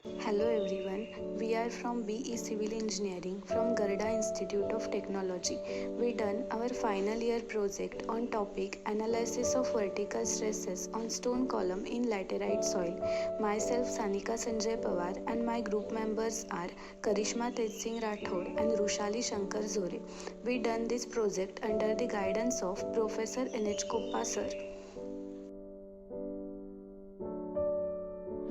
Hello everyone, we are from BE Civil Engineering from Garda Institute of Technology. We done our final year project on topic analysis of vertical stresses on stone column in laterite soil. Myself Sanika Sanjay Pawar and my group members are Karishma Tejsingh Rathod and Rushali Shankar Zore. We done this project under the guidance of Professor NH Koppa sir.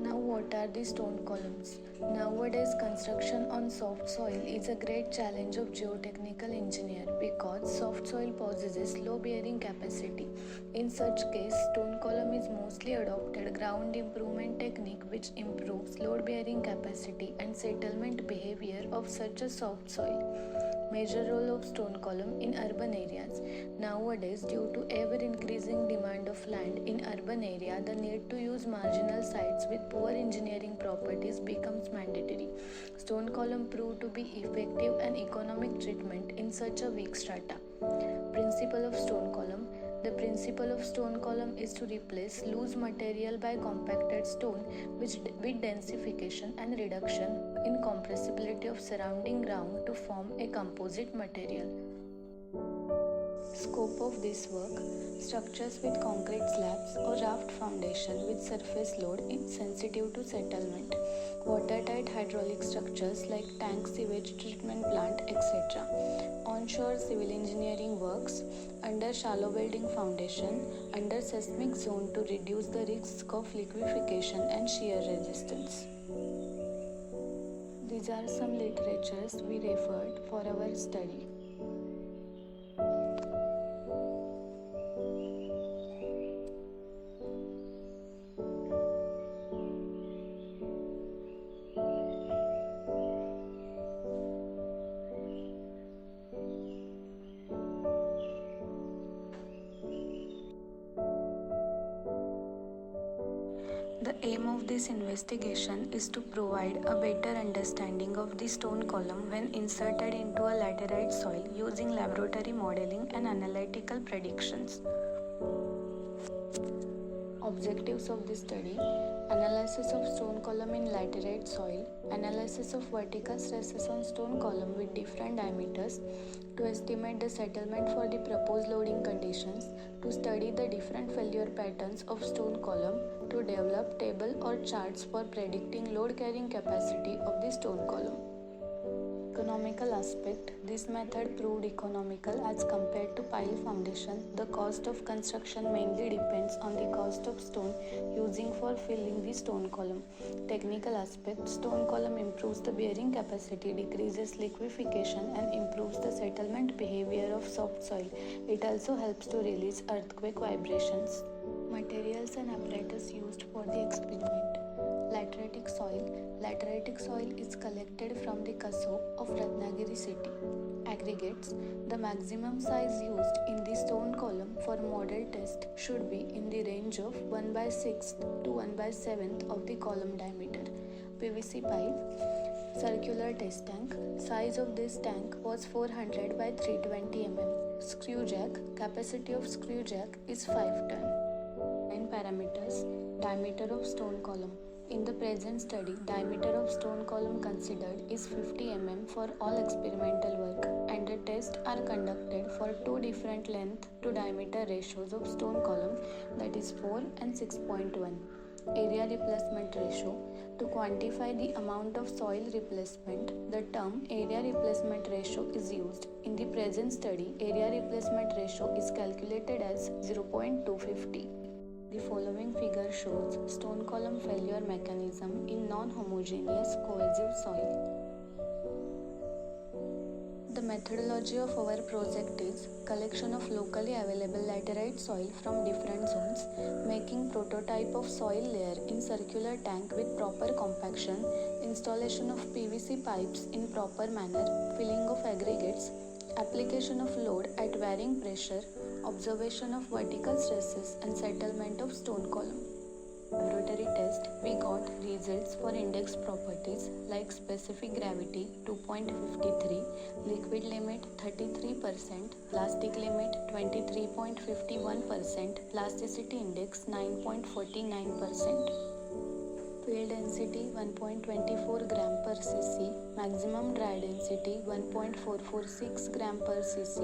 Now, what are the stone columns? Nowadays, construction on soft soil is a great challenge of geotechnical engineer because soft soil possesses low bearing capacity. In such case, stone column is mostly adopted ground improvement technique which improves load bearing capacity and settlement behavior of such a soft soil. Major role of stone column in urban areas. Nowadays, due to ever increasing demand of land in urban area, the need to use marginal sites with poor engineering properties becomes mandatory. Stone column proved to be effective and economic treatment in such a weak strata. Principle of stone column. The principle of stone column is to replace loose material by compacted stone with densification and reduction in compressibility of surrounding ground to form a composite material. Scope of this work: structures with concrete slabs or raft foundation with surface load insensitive to settlement, watertight hydraulic structures like tank, sewage treatment plant, etc. Onshore civil engineering works under shallow building foundation under seismic zone to reduce the risk of liquefaction and shear resistance. These are some literatures we referred for our study. The aim of this investigation is to provide a better understanding of the stone column when inserted into a laterite soil using laboratory modeling and analytical predictions. Objectives of this study: analysis of stone column in laterite soil, analysis of vertical stresses on stone column with different diameters, to estimate the settlement for the proposed loading conditions, to study the different failure patterns of stone column, to develop table or charts for predicting load carrying capacity of the stone column. Economical aspect: this method proved economical as compared to pile foundation. The cost of construction mainly depends on the cost of stone using for filling the stone column. Technical aspect: stone column improves the bearing capacity, decreases liquefaction and improves the settlement behavior of soft soil. It also helps to release earthquake vibrations. Materials and apparatus used for the experiment. Lateritic soil. Lateritic soil is collected from the Kasop of Ratnagiri city. Aggregates. The maximum size used in the stone column for model test should be in the range of 1/6 to 1/7 of the column diameter. PVC pipe. Circular test tank. Size of this tank was 400 by 320 mm. Screw jack. Capacity of screw jack is 5 ton. 9 parameters. Diameter of stone column. In the present study, diameter of stone column considered is 50 mm for all experimental work, and the tests are conducted for two different length to diameter ratios of stone column, that is 4 and 6.1. Area replacement ratio. To quantify the amount of soil replacement, the term area replacement ratio is used. In the present study, area replacement ratio is calculated as 0.250. The following figure shows stone column failure mechanism in non-homogeneous cohesive soil. The methodology of our project is collection of locally available laterite soil from different zones, making prototype of soil layer in circular tank with proper compaction, installation of PVC pipes in proper manner, filling of aggregates, application of load at varying pressure, observation of vertical stresses and settlement of stone column. Laboratory test, we got results for index properties like specific gravity 2.53, liquid limit 33%, plastic limit 23.51%, plasticity index 9.49%. field density 1.24 gram per cc, maximum dry density 1.446 gram per cc,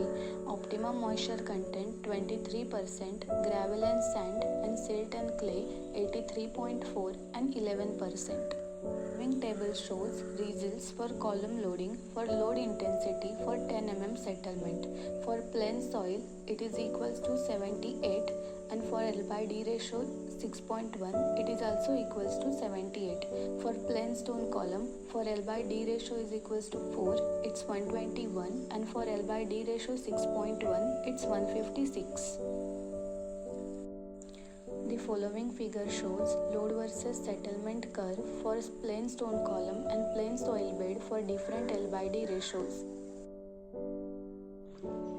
optimum moisture content 23%, gravel and sand and silt and clay 83.4 and 11%. Following table shows results for column loading for load intensity for 10 mm settlement. For plain soil, it is equals to 78, and for L by D ratio 6.1, it is also equals to 78. For plain stone column, for L by D ratio is equals to 4, it's 121, and for L by D ratio 6.1, it's 156. The following figure shows load versus settlement curve for plain stone column and plain soil bed for different L by D ratios.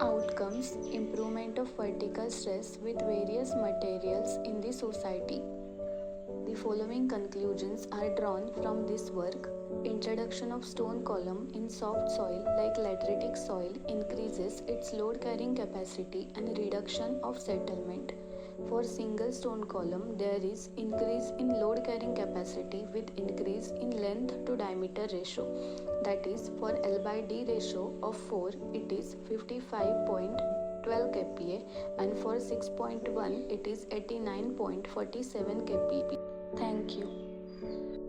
Outcomes: improvement of vertical stress with various materials in the society. The following conclusions are drawn from this work. Introduction of stone column in soft soil like lateritic soil increases its load carrying capacity and reduction of settlement. For single stone column, there is increase in load carrying capacity with increase in length to diameter ratio. That is, for L by D ratio of 4, it is 55.12 kPa, and for 6.1, it is 89.47 kPa. Thank you.